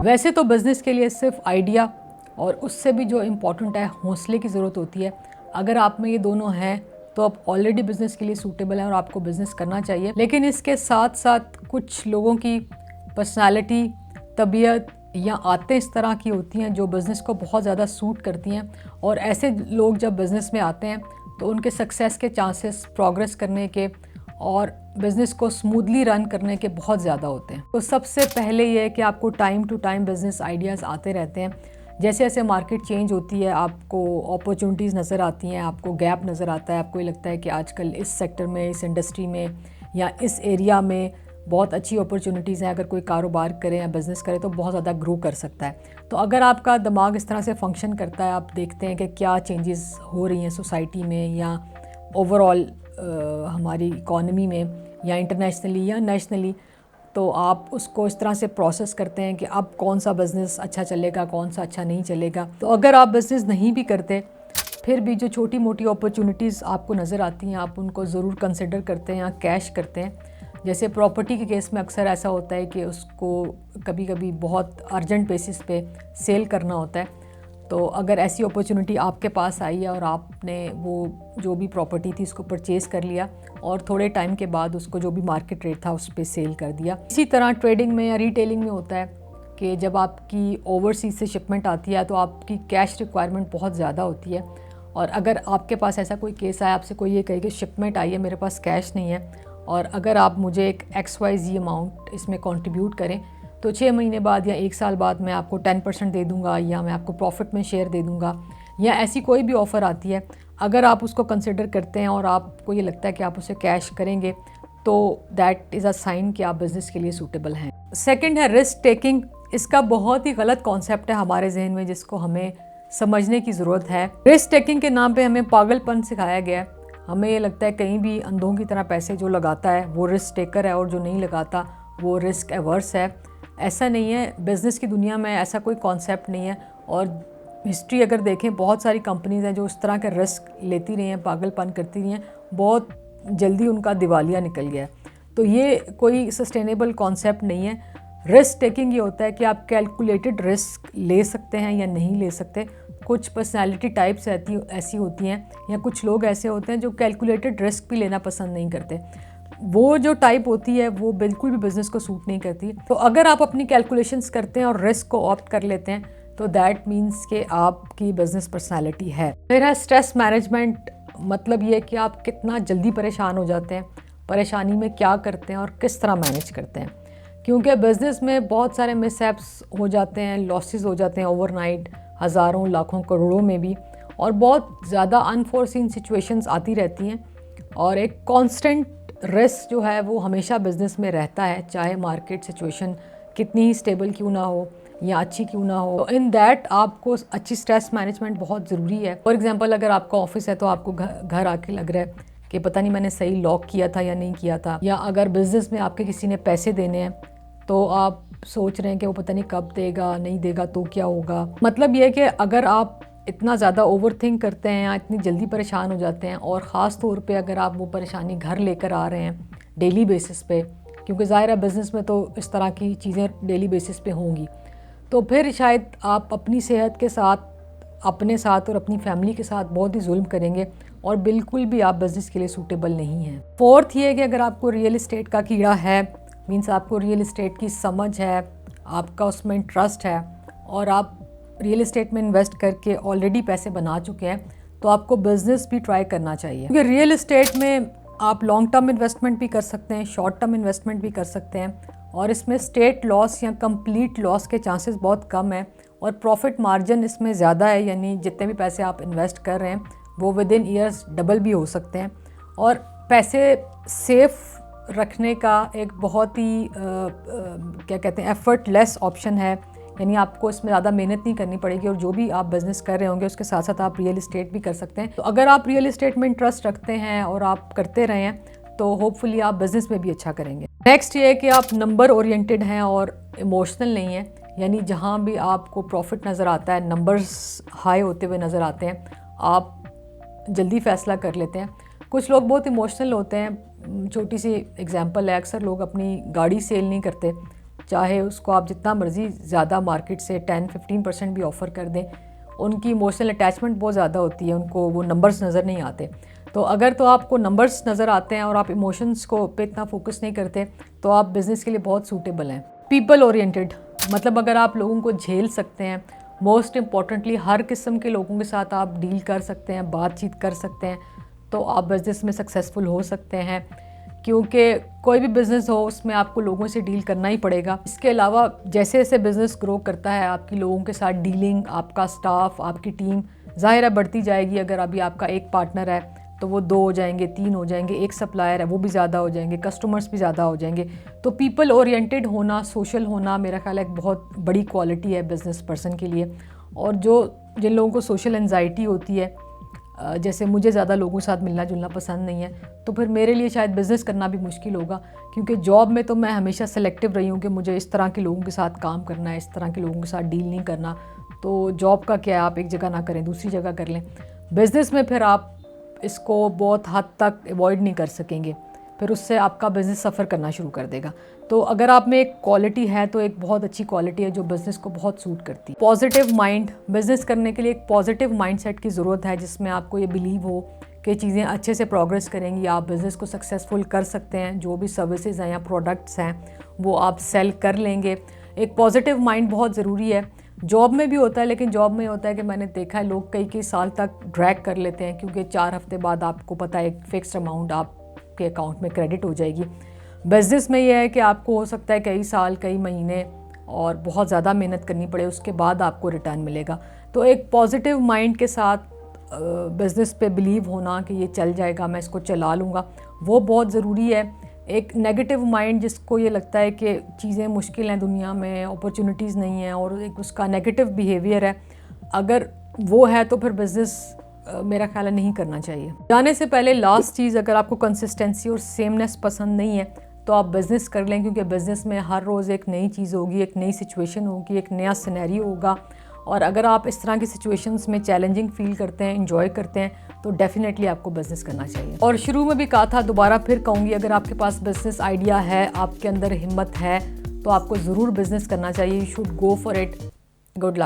वैसे तो बिज़नेस के लिए सिर्फ आइडिया और उससे भी जो इम्पोर्टेंट है हौसले की ज़रूरत होती है। अगर आप में ये दोनों हैं तो आप ऑलरेडी बिज़नेस के लिए सूटेबल हैं और आपको बिज़नेस करना चाहिए। लेकिन इसके साथ साथ कुछ लोगों की पर्सनालिटी, तबीयत या आदतें इस तरह की होती हैं जो बिज़नेस को बहुत ज़्यादा सूट करती हैं, और ऐसे लोग जब बिज़नेस में आते हैं तो उनके सक्सेस के चांसेस प्रोग्रेस करने के और बिज़नेस को स्मूथली रन करने के बहुत ज़्यादा होते हैं। तो सबसे पहले ये है कि आपको time to time business ideas आते रहते हैं। जैसे जैसे मार्केट चेंज होती है आपको अपॉर्चुनिटीज़ नज़र आती हैं, आपको गैप नज़र आता है, आपको ये लगता है कि आजकल इस सेक्टर में, इस इंडस्ट्री में या इस एरिया में बहुत अच्छी अपॉर्चुनिटीज़ हैं। अगर कोई कारोबार करे या बिज़नेस करे तो बहुत ज़्यादा ग्रो कर सकता है। तो अगर आपका दिमाग इस तरह से फंक्शन करता है, आप देखते हैं कि क्या चेंजेस हो रही हैं सोसाइटी में या ओवरऑल हमारी इकॉनमी में या इंटरनेशनली या नेशनली, तो आप उसको इस तरह से प्रोसेस करते हैं कि अब कौन सा बिज़नेस अच्छा चलेगा, कौन सा अच्छा नहीं चलेगा। तो अगर आप बिज़नेस नहीं भी करते फिर भी जो छोटी मोटी अपॉर्चुनिटीज़ आपको नज़र आती हैं आप उनको ज़रूर कंसिडर करते हैं या कैश करते हैं। जैसे प्रॉपर्टी के केस में अक्सर ऐसा होता है कि उसको कभी कभी बहुत अर्जेंट बेसिस पे सेल करना होता है। तो अगर ऐसी अपॉर्चुनिटी आपके पास आई है और आपने वो जो भी प्रॉपर्टी थी उसको परचेज़ कर लिया और थोड़े टाइम के बाद उसको जो भी मार्केट रेट था उस पर सेल कर दिया। इसी तरह ट्रेडिंग में या रिटेलिंग में होता है कि जब आपकी ओवरसीज से शिपमेंट आती है तो आपकी कैश रिक्वायरमेंट बहुत ज़्यादा होती है, और अगर आपके पास ऐसा कोई केस आया, आपसे कोई ये कहे कि शिपमेंट आई है, मेरे पास कैश नहीं है, और अगर आप मुझे एक XYZ अमाउंट इसमें कंट्रीब्यूट करें तो 6 महीने बाद या 1 साल बाद मैं आपको 10% दे दूंगा या मैं आपको प्रॉफिट में शेयर दे दूंगा, या ऐसी कोई भी ऑफ़र आती है, अगर आप उसको कंसिडर करते हैं और आपको ये लगता है कि आप उसे कैश करेंगे तो दैट इज़ अ साइन कि आप बिज़नेस के लिए सूटेबल हैं। सेकंड है रिस्क टेकिंग। इसका बहुत ही गलत कॉन्सेप्ट है हमारे जहन में जिसको हमें समझने की ज़रूरत है। रिस्क टेकिंग के नाम पे हमें पागलपन सिखाया गया है। हमें ये लगता है कहीं भी अंधों की तरह पैसे जो लगाता है वो रिस्क टेकर है और जो नहीं लगाता वो रिस्क एवर्स है। ऐसा नहीं है, बिज़नेस की दुनिया में ऐसा कोई कॉन्सेप्ट नहीं है। और हिस्ट्री अगर देखें, बहुत सारी कंपनीज हैं जो इस तरह के रिस्क लेती रही हैं, पागलपन करती रही हैं, बहुत जल्दी उनका दिवालिया निकल गया। तो ये कोई सस्टेनेबल कॉन्सेप्ट नहीं है। रिस्क टेकिंग ये होता है कि आप कैलकुलेटेड रिस्क ले सकते हैं या नहीं ले सकते। कुछ पर्सनालिटी टाइप्स ऐसी होती हैं या कुछ लोग ऐसे होते हैं जो कैलकुलेटेड रिस्क भी लेना पसंद नहीं करते। वो जो टाइप होती है वो बिल्कुल भी बिज़नेस को सूट नहीं करती। तो अगर आप अपनी कैलकुलेशंस करते हैं और रिस्क को ऑप्ट कर लेते हैं तो दैट मीन्स कि आपकी बिज़नेस पर्सनालिटी है। फिर है स्ट्रेस मैनेजमेंट। मतलब ये कि आप कितना जल्दी परेशान हो जाते हैं, परेशानी में क्या करते हैं और किस तरह मैनेज करते हैं। क्योंकि बिज़नेस में बहुत सारे मिसहैप्स हो जाते हैं, लॉसेस हो जाते हैं ओवरनाइट, हज़ारों लाखों करोड़ों में भी, और बहुत ज़्यादा अनफोर्सीन सिचुएशंस आती रहती हैं। और एक कांस्टेंट रिस्क जो है वो हमेशा बिज़नेस में रहता है, चाहे मार्केट सिचुएशन कितनी ही स्टेबल क्यों ना हो या अच्छी क्यों ना हो। तो इन दैट आपको अच्छी स्ट्रेस मैनेजमेंट बहुत ज़रूरी है। फॉर एग्जांपल, अगर आपका ऑफिस है तो आपको घर आके लग रहा है कि पता नहीं मैंने सही लॉक किया था या नहीं किया था, या अगर बिज़नेस में आपके किसी ने पैसे देने हैं तो आप सोच रहे हैं कि वो पता नहीं कब देगा, नहीं देगा तो क्या होगा। मतलब ये है कि अगर आप इतना ज़्यादा ओवर थिंक करते हैं या इतनी जल्दी परेशान हो जाते हैं, और ख़ास तौर पे अगर आप वो परेशानी घर लेकर आ रहे हैं डेली बेसिस पे, क्योंकि ज़ाहिर है बिज़नेस में तो इस तरह की चीज़ें डेली बेसिस पे होंगी, तो फिर शायद आप अपनी सेहत के साथ, अपने साथ और अपनी फैमिली के साथ बहुत ही जुल्म करेंगे और बिल्कुल भी आप बिज़नेस के लिए सूटेबल नहीं हैं। फोर्थ ये कि अगर आपको रियल इस्टेट का कीड़ा है, मीन्स आपको रियल इस्टेट की समझ है, आपका उसमें इंटरेस्ट है और आप रियल इस्टेट में इन्वेस्ट करके ऑलरेडी पैसे बना चुके हैं, तो आपको बिज़नेस भी ट्राई करना चाहिए। क्योंकि रियल इस्टेट में आप लॉन्ग टर्म इन्वेस्टमेंट भी कर सकते हैं, शॉर्ट टर्म इन्वेस्टमेंट भी कर सकते हैं, और इसमें स्टेट लॉस या कंप्लीट लॉस के चांसेस बहुत कम है और प्रॉफिट मार्जिन इसमें ज़्यादा है। यानी जितने भी पैसे आप इन्वेस्ट कर रहे हैं वो विद इन ईयर्स डबल भी हो सकते हैं। और पैसे सेफ रखने का एक बहुत ही क्या कहते हैं, एफर्टलेस ऑप्शन है। यानी आपको इसमें ज़्यादा मेहनत नहीं करनी पड़ेगी, और जो भी आप बिज़नेस कर रहे होंगे उसके साथ साथ आप रियल इस्टेट भी कर सकते हैं। तो अगर आप रियल इस्टेट में इंटरेस्ट रखते हैं और आप करते रहे हैं तो होपफुली आप बिज़नेस में भी अच्छा करेंगे। नेक्स्ट ये है कि आप नंबर ओरिएंटेड हैं और इमोशनल नहीं हैं। यानी जहाँ भी आपको प्रॉफिट नज़र आता है, नंबर्स हाई होते हुए नज़र आते हैं, आप जल्दी फ़ैसला कर लेते हैं। कुछ लोग बहुत इमोशनल होते हैं। छोटी सी एग्जांपल है, अक्सर लोग अपनी गाड़ी सेल नहीं करते चाहे उसको आप जितना मर्ज़ी ज़्यादा मार्केट से 10-15% भी ऑफ़र कर दें, उनकी इमोशनल अटैचमेंट बहुत ज़्यादा होती है, उनको वो नंबर्स नज़र नहीं आते। तो अगर तो आपको नंबर्स नज़र आते हैं और आप इमोशंस को पे इतना फोकस नहीं करते, तो आप बिज़नेस के लिए बहुत सूटेबल हैं। पीपल ओरिएंटेड, मतलब अगर आप लोगों को झेल सकते हैं, मोस्ट इम्पॉर्टेंटली हर किस्म के लोगों के साथ आप डील कर सकते हैं, बातचीत कर सकते हैं, तो आप बिज़नेस में सक्सेसफुल हो सकते हैं। क्योंकि कोई भी बिज़नेस हो उसमें आपको लोगों से डील करना ही पड़ेगा। इसके अलावा जैसे जैसे बिज़नेस ग्रो करता है, आपकी लोगों के साथ डीलिंग, आपका स्टाफ, आपकी टीम ज़ाहिर है बढ़ती जाएगी। अगर अभी आपका एक पार्टनर है तो वो 2 हो जाएंगे, 3 हो जाएंगे, एक सप्लायर है वो भी ज़्यादा हो जाएंगे, कस्टमर्स भी ज़्यादा हो जाएंगे। तो पीपल ओरिएंटेड होना, सोशल होना मेरा ख्याल है एक बहुत बड़ी क्वालिटी है बिज़नेस पर्सन के लिए। और जिन लोगों को सोशल एंजाइटी होती है, जैसे मुझे ज़्यादा लोगों के साथ मिलना जुलना पसंद नहीं है, तो फिर मेरे लिए शायद बिज़नेस करना भी मुश्किल होगा। क्योंकि जॉब में तो मैं हमेशा सेलेक्टिव रही हूँ कि मुझे इस तरह के लोगों के साथ काम करना है, इस तरह के लोगों के साथ डील नहीं करना। तो जॉब का क्या है, आप एक जगह ना करें दूसरी जगह कर लें। बिज़नेस में फिर आप इसको बहुत हद तक अवॉइड नहीं कर सकेंगे, फिर उससे आपका बिज़नेस सफ़र करना शुरू कर देगा। तो अगर आप में एक क्वालिटी है तो एक बहुत अच्छी क्वालिटी है जो बिज़नेस को बहुत सूट करती है। पॉजिटिव माइंड, बिज़नेस करने के लिए एक पॉजिटिव माइंडसेट की ज़रूरत है, जिसमें आपको ये बिलीव हो कि चीज़ें अच्छे से प्रोग्रेस करेंगी, आप बिज़नेस को सक्सेसफुल कर सकते हैं, जो भी सर्विसेज हैं या प्रोडक्ट्स हैं वो आप सेल कर लेंगे। एक पॉजिटिव माइंड बहुत ज़रूरी है। जॉब में भी होता है, लेकिन जॉब में होता है कि मैंने देखा है लोग कई साल तक ड्रैग कर लेते हैं, क्योंकि 4 हफ्ते बाद आपको पता है एक फ़िक्स्ड अमाउंट आपके अकाउंट में क्रेडिट हो जाएगी। बिज़नेस में यह है कि आपको हो सकता है कई साल, कई महीने और बहुत ज़्यादा मेहनत करनी पड़े, उसके बाद आपको रिटर्न मिलेगा। तो एक पॉजिटिव माइंड के साथ बिज़नेस पे बिलीव होना कि ये चल जाएगा, मैं इसको चला लूँगा, वो बहुत ज़रूरी है। एक नेगेटिव माइंड जिसको ये लगता है कि चीज़ें मुश्किल हैं दुनिया में, अपॉर्चुनिटीज़ नहीं हैं, और एक उसका नेगेटिव बिहेवियर है, अगर वो है तो फिर बिज़नेस मेरा ख्याल है नहीं करना चाहिए। जाने से पहले लास्ट चीज़, अगर आपको कंसिस्टेंसी और सेमनेस पसंद नहीं है तो आप बिज़नेस कर लें, क्योंकि बिज़नेस में हर रोज़ एक नई चीज़ होगी, एक नई सिचुएशन होगी, एक नया सिनेरियो होगा। और अगर आप इस तरह की सिचुएशंस में चैलेंजिंग फील करते हैं, एंजॉय करते हैं, तो डेफिनेटली आपको बिज़नेस करना चाहिए। और शुरू में भी कहा था, दोबारा फिर कहूँगी, अगर आपके पास बिज़नेस आइडिया है, आपके अंदर हिम्मत है, तो आपको ज़रूर बिज़नेस करना चाहिए। You should go for it. Good luck.